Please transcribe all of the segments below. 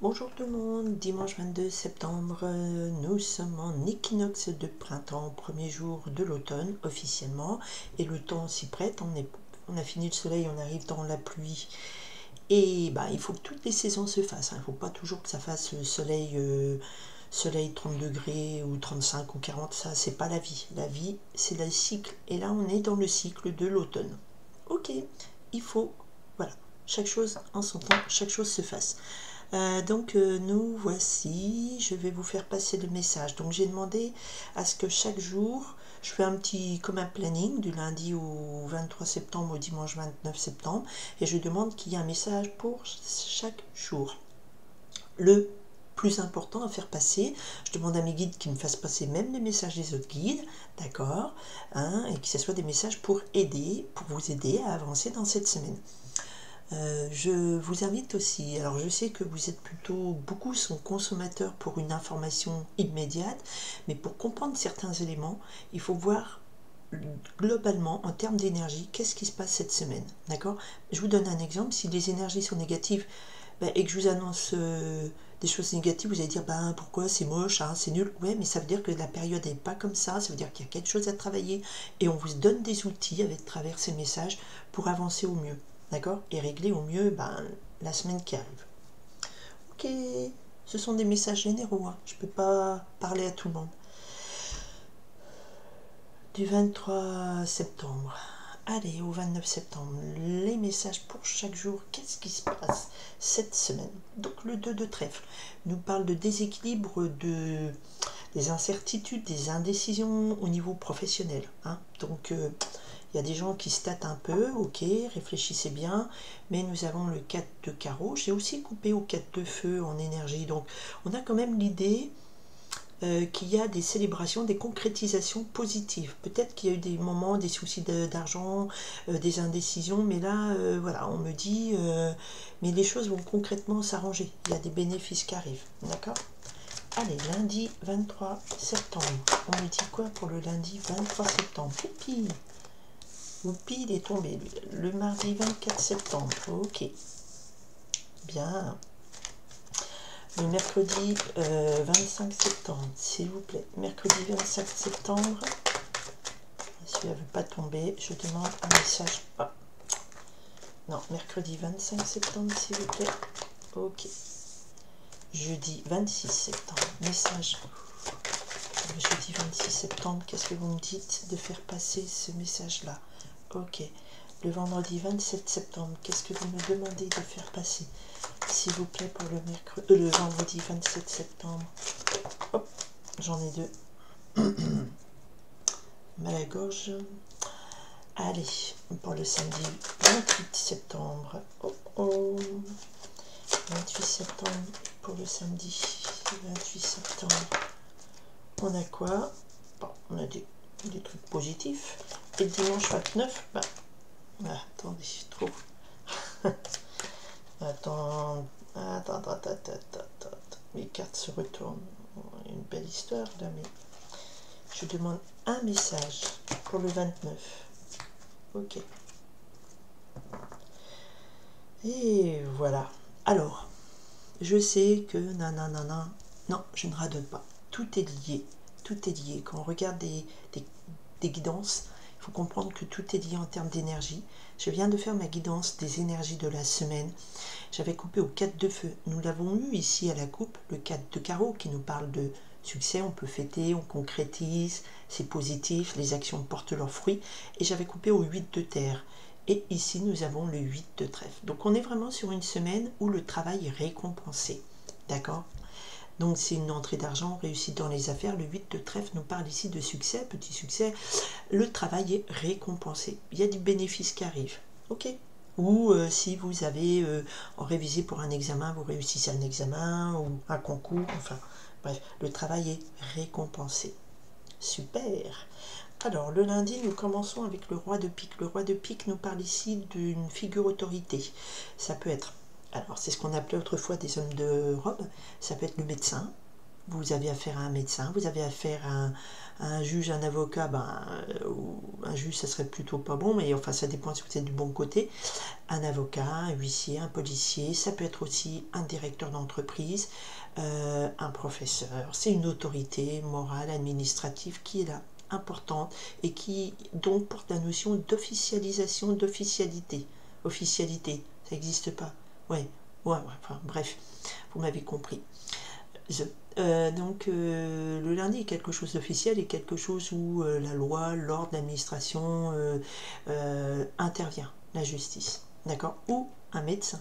Bonjour tout le monde, dimanche 22 septembre, nous sommes en équinoxe de printemps, premier jour de l'automne officiellement, et le temps s'y prête, on a fini le soleil, on arrive dans la pluie, et il faut que toutes les saisons se fassent, il ne faut pas toujours que ça fasse soleil 30 degrés ou 35 ou 40, ça c'est pas la vie c'est le cycle, et là on est dans le cycle de l'automne. Ok, il faut, voilà, chaque chose en son temps, chaque chose se fasse. Nous voici, je vais vous faire passer le message. Donc j'ai demandé à ce que chaque jour, je fais comme un planning du lundi au 23 septembre au dimanche 29 septembre, et je demande qu'il y ait un message pour chaque jour. Le plus important à faire passer, je demande à mes guides qu'ils me fassent passer même les messages des autres guides, d'accord, et que ce soit des messages pour vous aider à avancer dans cette semaine. Je vous invite aussi, alors je sais que vous êtes beaucoup sont consommateurs pour une information immédiate, mais pour comprendre certains éléments, il faut voir globalement en termes d'énergie, qu'est-ce qui se passe cette semaine, d'accord? Je vous donne un exemple, si les énergies sont négatives, et que je vous annonce des choses négatives, vous allez dire, pourquoi c'est moche, c'est nul, ouais, mais ça veut dire que la période n'est pas comme ça veut dire qu'il y a quelque chose à travailler, et on vous donne des outils avec travers ces messages pour avancer au mieux. D'accord? Et régler au mieux la semaine qui arrive. Ok, ce sont des messages généraux, je ne peux pas parler à tout le monde. Du 23 septembre, allez, au 29 septembre, les messages pour chaque jour, qu'est-ce qui se passe cette semaine? Donc le 2 de trèfle nous parle de déséquilibre, des incertitudes, des indécisions au niveau professionnel. Donc il y a des gens qui se tâtent un peu, ok, réfléchissez bien, mais nous avons le 4 de carreau. J'ai aussi coupé au 4 de feu en énergie, donc on a quand même l'idée qu'il y a des célébrations, des concrétisations positives. Peut-être qu'il y a eu des moments, des soucis d'argent, des indécisions, mais là, voilà, on me dit, mais les choses vont concrètement s'arranger. Il y a des bénéfices qui arrivent, d'accord? Allez, lundi 23 septembre. On me dit quoi pour le lundi 23 septembre? Poupi! Oupi, il est tombé. Le mardi 24 septembre. Ok. Bien. Le mercredi 25 septembre, s'il vous plaît. Mercredi 25 septembre. Si elle ne veut pas tomber, je demande un message. Non, mercredi 25 septembre, s'il vous plaît. Ok. Jeudi 26 septembre. Message. Jeudi 26 septembre, qu'est-ce que vous me dites de faire passer ce message-là? Ok. Le vendredi 27 septembre, qu'est-ce que vous me demandez de faire passer, s'il vous plaît, pour le vendredi 27 septembre? Hop, j'en ai deux. Mal à la gorge. Allez, pour le samedi 28 septembre. 28 septembre pour le samedi 28 septembre. On a quoi? On a des trucs positifs. Et le dimanche 29, attendez, trop. Attends. Mes cartes se retournent. Une belle histoire là, mais je demande un message pour le 29. Ok. Et voilà. Alors, je sais que nanana. Non, je ne radonne pas. Tout est lié. Tout est lié. Quand on regarde des guidances, il faut comprendre que tout est lié en termes d'énergie. Je viens de faire ma guidance des énergies de la semaine. J'avais coupé au 4 de feu. Nous l'avons eu ici à la coupe, le 4 de carreau qui nous parle de succès, on peut fêter, on concrétise, c'est positif, les actions portent leurs fruits. Et j'avais coupé au 8 de terre. Et ici, nous avons le 8 de trèfle. Donc, on est vraiment sur une semaine où le travail est récompensé. D'accord? Donc, c'est une entrée d'argent, réussite dans les affaires. Le 8 de trèfle nous parle ici de succès, petit succès. Le travail est récompensé. Il y a du bénéfice qui arrive. Ok? Ou si vous avez révisé pour un examen, vous réussissez un examen ou un concours. Enfin, bref, le travail est récompensé. Super! Alors, le lundi, nous commençons avec le roi de pique. Le roi de pique nous parle ici d'une figure autorité. Ça peut être, alors c'est ce qu'on appelait autrefois des hommes de robe, ça peut être le médecin. Vous avez affaire à un médecin, vous avez affaire à un juge, un avocat, ou un juge, ça serait plutôt pas bon, mais enfin, ça dépend si vous êtes du bon côté. Un avocat, un huissier, un policier, ça peut être aussi un directeur d'entreprise, un professeur. C'est une autorité morale, administrative qui est là, importante, et qui donc porte la notion d'officialisation, d'officialité. Officialité, ça n'existe pas. Ouais, enfin, bref, vous m'avez compris. Donc le lundi est quelque chose d'officiel et quelque chose où la loi, l'ordre, l'administration intervient, la justice, d'accord, ou un médecin.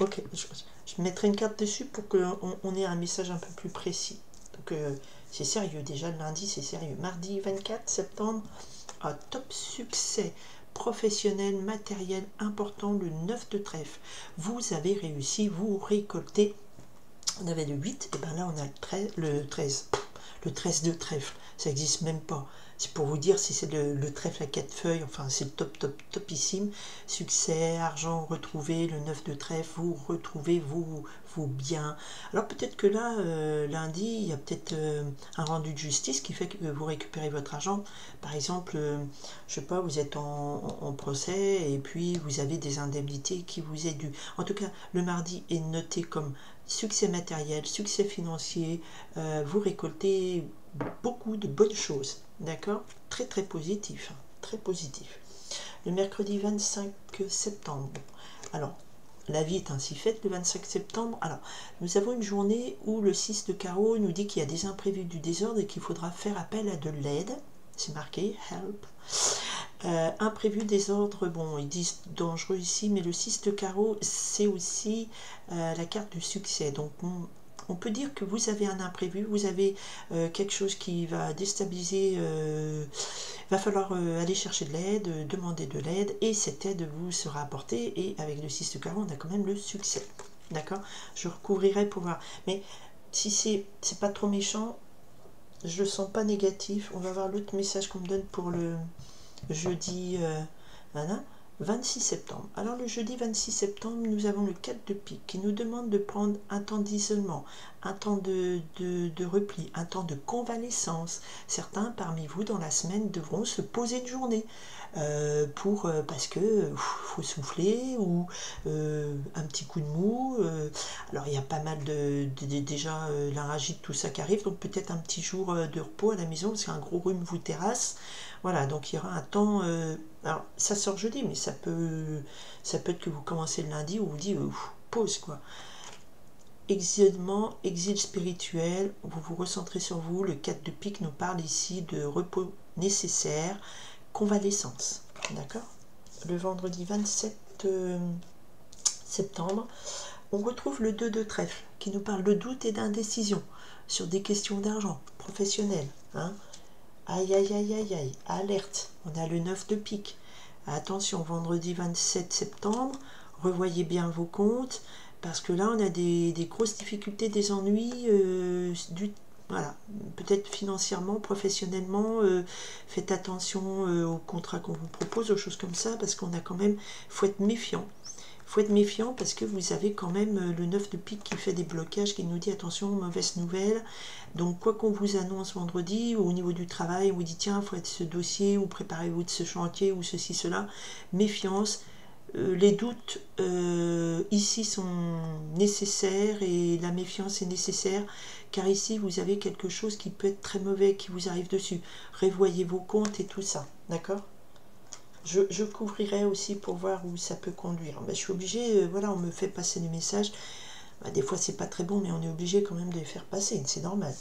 Ok, je mettrai une carte dessus pour qu'on ait un message un peu plus précis. Donc c'est sérieux, déjà le lundi c'est sérieux. Mardi 24 septembre, un top succès professionnel, matériel important, le 9 de trèfle. Vous avez réussi, vous récoltez. On avait le 8, et bien là on a le 13. Le 13 de trèfle, ça n'existe même pas. C'est pour vous dire si c'est le trèfle à 4 feuilles, enfin c'est topissime. Succès, argent retrouvé, le 9 de trèfle, vous retrouvez vos biens. Alors peut-être que là, lundi, il y a peut-être un rendu de justice qui fait que vous récupérez votre argent. Par exemple, je sais pas, vous êtes en procès et puis vous avez des indemnités qui vous est dû. En tout cas, le mardi est noté comme succès matériel, succès financier, vous récoltez beaucoup de bonnes choses, d'accord? Très très positif, hein, très positif. Le mercredi 25 septembre, alors la vie est ainsi faite le 25 septembre, alors nous avons une journée où le 6 de carreau nous dit qu'il y a des imprévus, du désordre et qu'il faudra faire appel à de l'aide, c'est marqué, help. Imprévu, désordre, bon, ils disent dangereux ici, mais le 6 de carreau, c'est aussi la carte du succès. Donc, on peut dire que vous avez un imprévu, vous avez quelque chose qui va déstabiliser, va falloir aller chercher de l'aide, demander de l'aide, et cette aide vous sera apportée, et avec le 6 de carreau, on a quand même le succès. D'accord? Je recouvrirai pour voir. Mais si c'est pas trop méchant, je le sens pas négatif. On va voir l'autre message qu'on me donne pour le jeudi 26 septembre. Alors le jeudi 26 septembre, nous avons le 4 de pique qui nous demande de prendre un temps d'isolement, un temps de repli, un temps de convalescence. Certains parmi vous dans la semaine devront se poser une journée parce que faut souffler ou un petit coup de mou. Alors il y a pas mal déjà laryngite, tout ça qui arrive, donc peut-être un petit jour de repos à la maison parce qu'un gros rhume vous terrasse. Voilà, donc il y aura un temps. Alors ça sort jeudi, mais ça peut être que vous commencez le lundi où vous dites pause quoi. Exilement, exil spirituel, vous vous recentrez sur vous. Le 4 de pique nous parle ici de repos nécessaire, convalescence. D'accord? Le vendredi 27 septembre, on retrouve le 2 de trèfle qui nous parle de doute et d'indécision sur des questions d'argent professionnel. Hein? Aïe, aïe, aïe, aïe, aïe, alerte, on a le 9 de pique. Attention, vendredi 27 septembre, revoyez bien vos comptes, parce que là, on a des grosses difficultés, des ennuis, voilà, peut-être financièrement, professionnellement, faites attention aux contrats qu'on vous propose, aux choses comme ça, parce qu'on a quand même, faut être méfiant. Faut être méfiant parce que vous avez quand même le 9 de pique qui fait des blocages, qui nous dit attention, mauvaise nouvelle. Donc quoi qu'on vous annonce vendredi, ou au niveau du travail, on vous dit tiens, il faut être ce dossier, ou préparez-vous de ce chantier, ou ceci, cela. Méfiance. Les doutes ici sont nécessaires et la méfiance est nécessaire car ici vous avez quelque chose qui peut être très mauvais qui vous arrive dessus. Revoyez vos comptes et tout ça, d'accord? Je couvrirai aussi pour voir où ça peut conduire. Ben, je suis obligée, voilà, on me fait passer des messages. Ben, des fois, c'est pas très bon, mais on est obligé quand même de les faire passer, c'est normal.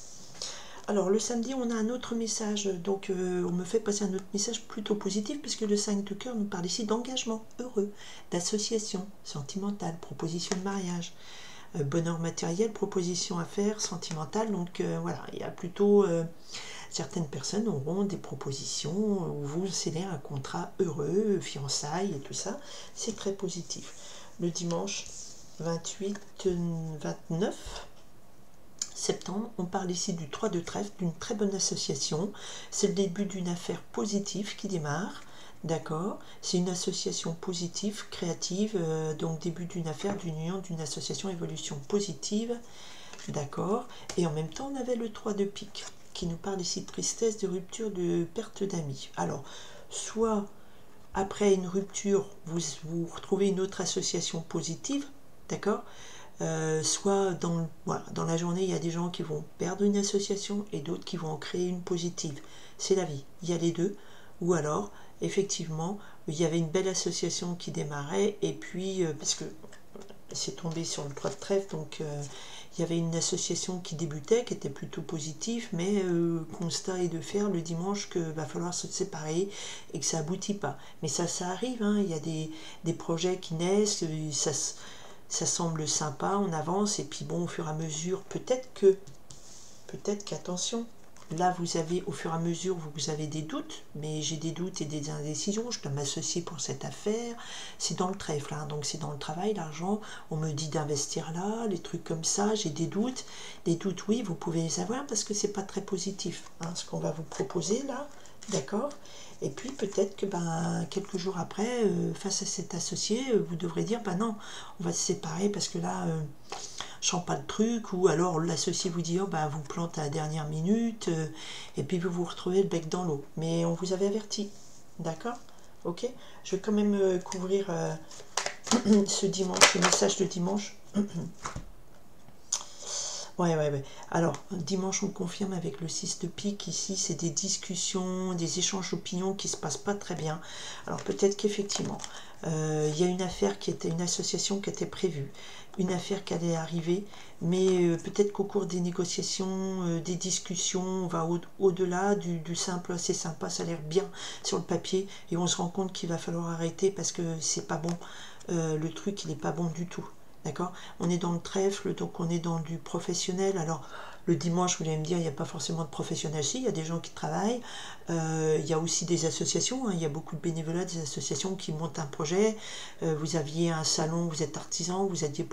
Alors, le samedi, on a un autre message. Donc, on me fait passer un autre message plutôt positif, puisque le 5 de cœur nous parle ici d'engagement heureux, d'association sentimentale, proposition de mariage, bonheur matériel, proposition à faire, sentimentale. Donc, voilà, il y a plutôt... certaines personnes auront des propositions où vous scellez un contrat heureux, fiançailles et tout ça. C'est très positif. Le dimanche 28-29 septembre, on parle ici du 3 de trèfle, d'une très bonne association. C'est le début d'une affaire positive qui démarre. D'accord, c'est une association positive, créative, donc début d'une affaire, d'une union, d'une association, évolution positive. D'accord, et en même temps, on avait le 3 de pique. qui nous parle ici de tristesse, de rupture, de perte d'amis. Alors, soit après une rupture, vous retrouvez une autre association positive, d'accord, soit voilà, dans la journée, il y a des gens qui vont perdre une association et d'autres qui vont en créer une positive. C'est la vie, il y a les deux. Ou alors, effectivement, il y avait une belle association qui démarrait, et puis, parce que c'est tombé sur le 3 de trèfle, donc il y avait une association qui débutait, qui était plutôt positive, mais constat est de faire le dimanche qu'il va falloir se séparer et que ça aboutit pas. Mais ça arrive, hein, il y a des projets qui naissent, ça semble sympa, on avance, et puis bon, au fur et à mesure, peut-être qu'attention, là vous avez, au fur et à mesure, vous avez des doutes, mais j'ai des doutes et des indécisions, je dois m'associer pour cette affaire, c'est dans le trèfle, hein, donc c'est dans le travail, l'argent, on me dit d'investir là, les trucs comme ça, j'ai des doutes, oui, vous pouvez les avoir parce que c'est pas très positif, hein, ce qu'on va vous proposer là, d'accord. Et puis peut-être que quelques jours après, face à cet associé, vous devrez dire non, on va se séparer parce que là, je sens pas le truc, ou alors l'associé vous dit vous plante à la dernière minute, et puis vous vous retrouvez le bec dans l'eau. Mais on vous avait averti, d'accord? Ok. Je vais quand même couvrir ce dimanche, le message de dimanche. Ouais. Alors, dimanche, on confirme avec le 6 de pique. Ici, c'est des discussions, des échanges d'opinions qui ne se passent pas très bien. Alors, peut-être qu'effectivement, il y a une affaire qui était, une association qui était prévue, une affaire qui allait arriver, mais peut-être qu'au cours des négociations, des discussions, on va au-delà du simple, c'est sympa, ça a l'air bien sur le papier, et on se rend compte qu'il va falloir arrêter parce que c'est pas bon. Le truc, il n'est pas bon du tout. D'accord? On est dans le trèfle, donc on est dans du professionnel. Alors, le dimanche, vous allez me dire, il n'y a pas forcément de professionnels. Si, il y a des gens qui travaillent. Il y a aussi des associations. Hein, il y a beaucoup de bénévolat, des associations qui montent un projet. Vous aviez un salon, vous êtes artisan, vous alliez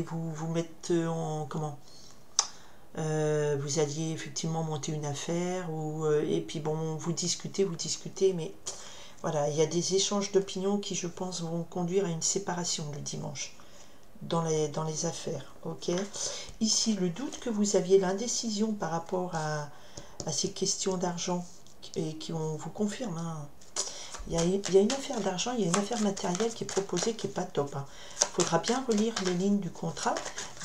vous mettre en... Comment vous alliez effectivement monter une affaire. Et puis, bon, vous discutez, mais... Voilà, il y a des échanges d'opinions qui, je pense, vont conduire à une séparation le dimanche dans les affaires. Ok. Ici, le doute que vous aviez, l'indécision par rapport à ces questions d'argent, et qui on vous confirme. Hein. Il y a une affaire d'argent, il y a une affaire matérielle qui est proposée qui n'est pas top. Il faudra bien relire les lignes du contrat.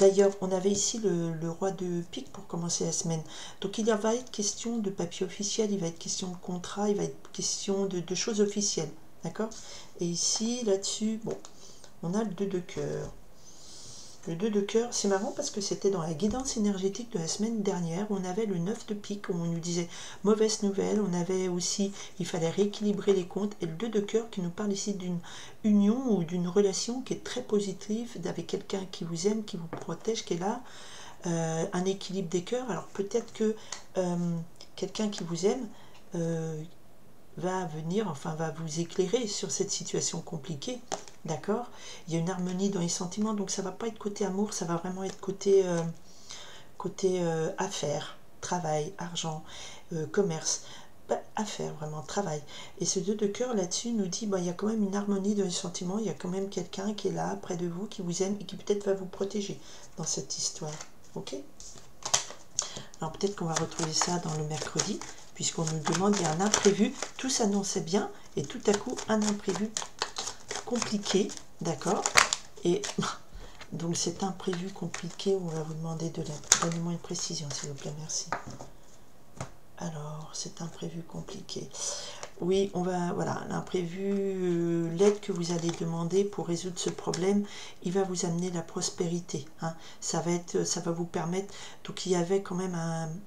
D'ailleurs, on avait ici le roi de pique pour commencer la semaine. Donc, il va être question de papier officiel, il va être question de contrat, il va être question de choses officielles. D'accord? Et ici, là-dessus, bon, on a le 2 de cœur. Le 2 de cœur, c'est marrant parce que c'était dans la guidance énergétique de la semaine dernière. On avait le 9 de pique où on nous disait mauvaise nouvelle. On avait aussi, il fallait rééquilibrer les comptes. Et le 2 de cœur qui nous parle ici d'une union ou d'une relation qui est très positive avec quelqu'un qui vous aime, qui vous protège, qui est là. Un équilibre des cœurs. Alors peut-être que quelqu'un qui vous aime va venir, enfin va vous éclairer sur cette situation compliquée. D'accord? Il y a une harmonie dans les sentiments, donc ça va pas être côté amour, ça va vraiment être côté affaires, travail, argent, commerce, affaires, vraiment, travail. Et ce 2 de cœur là-dessus nous dit, il y a quand même une harmonie dans les sentiments, il y a quand même quelqu'un qui est là, près de vous, qui vous aime et qui peut-être va vous protéger dans cette histoire. Ok? Alors peut-être qu'on va retrouver ça dans le mercredi, puisqu'on nous demande, il y a un imprévu, tout s'annonçait bien, et tout à coup, un imprévu compliqué, d'accord? Et donc cet imprévu compliqué, on va vous demander de l'aide. Donnez-moi une précision, s'il vous plaît, merci. Alors, cet imprévu compliqué. Oui, on va, voilà, l'imprévu, l'aide que vous allez demander pour résoudre ce problème, il va vous amener la prospérité. Hein. Ça va vous permettre, donc il y avait quand même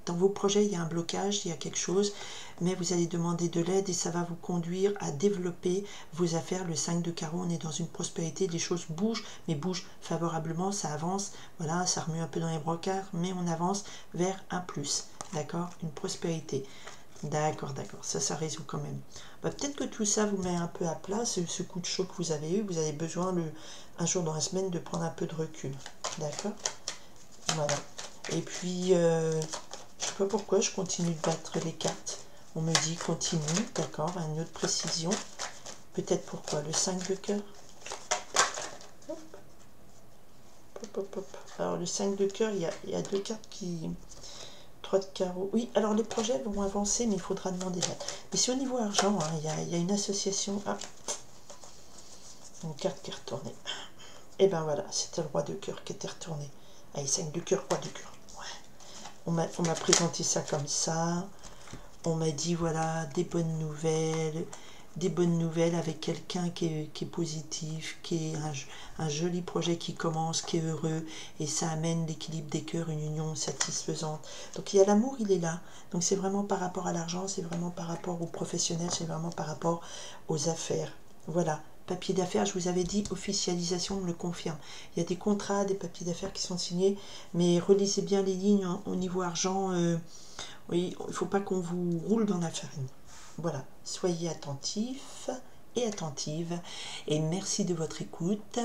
dans vos projets, il y a un blocage, il y a quelque chose, mais vous allez demander de l'aide et ça va vous conduire à développer vos affaires. Le 5 de carreau, on est dans une prospérité, les choses bougent, mais bougent favorablement, ça avance, voilà, ça remue un peu dans les brocards, mais on avance vers un plus, d'accord, une prospérité. D'accord, ça résout quand même. Peut-être que tout ça vous met un peu à plat, ce coup de chaud que vous avez eu, vous avez besoin un jour dans la semaine de prendre un peu de recul. D'accord? Voilà. Et puis, je sais pas pourquoi, je continue de battre les cartes. On me dit continue, d'accord, une autre précision. Peut-être pourquoi, le 5 de cœur. Alors le 5 de cœur, il y a deux cartes qui... 3 de carreau. Oui, alors les projets vont avancer, mais il faudra demander là. Mais c'est au niveau argent, hein, il y a une association. Ah, une carte qui est retournée. Et ben voilà, c'était le roi de cœur qui était retourné. Allez, 5 de cœur, roi de cœur. Ouais. On m'a présenté ça comme ça. On m'a dit, voilà, des bonnes nouvelles avec quelqu'un qui est positif, qui est un joli projet qui commence, qui est heureux, et ça amène l'équilibre des cœurs, une union satisfaisante. Donc il y a l'amour, il est là. Donc c'est vraiment par rapport à l'argent, c'est vraiment par rapport aux professionnels, c'est vraiment par rapport aux affaires. Voilà. Papier d'affaires, je vous avais dit, officialisation me le confirme. Il y a des contrats, des papiers d'affaires qui sont signés, mais relisez bien les lignes hein, au niveau argent. Oui, il ne faut pas qu'on vous roule dans la farine. Voilà, soyez attentifs et attentives. Et merci de votre écoute,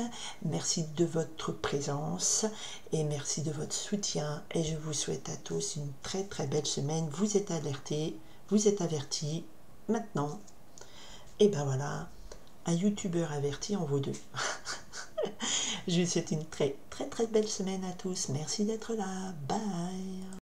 merci de votre présence et merci de votre soutien. Et je vous souhaite à tous une très très belle semaine. Vous êtes alertés, vous êtes avertis. Maintenant, et ben voilà, un youtubeur averti en vaut deux. Je vous souhaite une très très très belle semaine à tous. Merci d'être là. Bye.